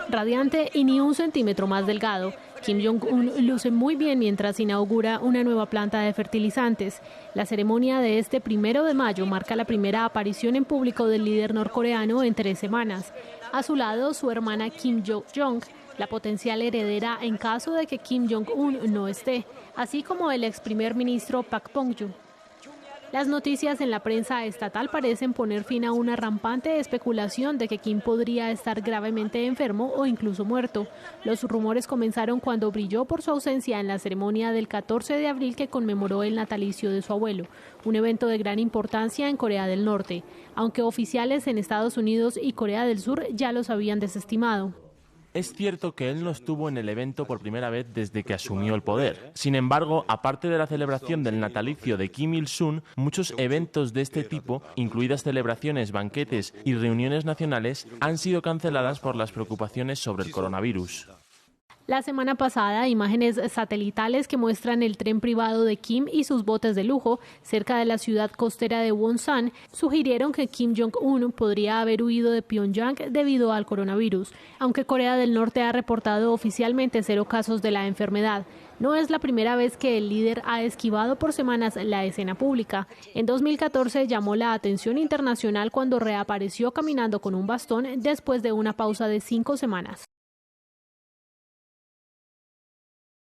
Radiante y ni un centímetro más delgado, Kim Jong-un luce muy bien mientras inaugura una nueva planta de fertilizantes. La ceremonia de este 1 de mayo marca la primera aparición en público del líder norcoreano en 3 semanas. A su lado, su hermana Kim Yo-jong, la potencial heredera en caso de que Kim Jong-un no esté, así como el ex primer ministro Park Bong-gyu. Las noticias en la prensa estatal parecen poner fin a una rampante especulación de que Kim podría estar gravemente enfermo o incluso muerto. Los rumores comenzaron cuando brilló por su ausencia en la ceremonia del 14 de abril que conmemoró el natalicio de su abuelo, un evento de gran importancia en Corea del Norte, aunque oficiales en Estados Unidos y Corea del Sur ya los habían desestimado. Es cierto que él no estuvo en el evento por primera vez desde que asumió el poder. Sin embargo, aparte de la celebración del natalicio de Kim Il-sung, muchos eventos de este tipo, incluidas celebraciones, banquetes y reuniones nacionales, han sido canceladas por las preocupaciones sobre el coronavirus. La semana pasada, imágenes satelitales que muestran el tren privado de Kim y sus botes de lujo cerca de la ciudad costera de Wonsan sugirieron que Kim Jong-un podría haber huido de Pyongyang debido al coronavirus. Aunque Corea del Norte ha reportado oficialmente 0 casos de la enfermedad, no es la primera vez que el líder ha esquivado por semanas la escena pública. En 2014 llamó la atención internacional cuando reapareció caminando con un bastón después de una pausa de 5 semanas.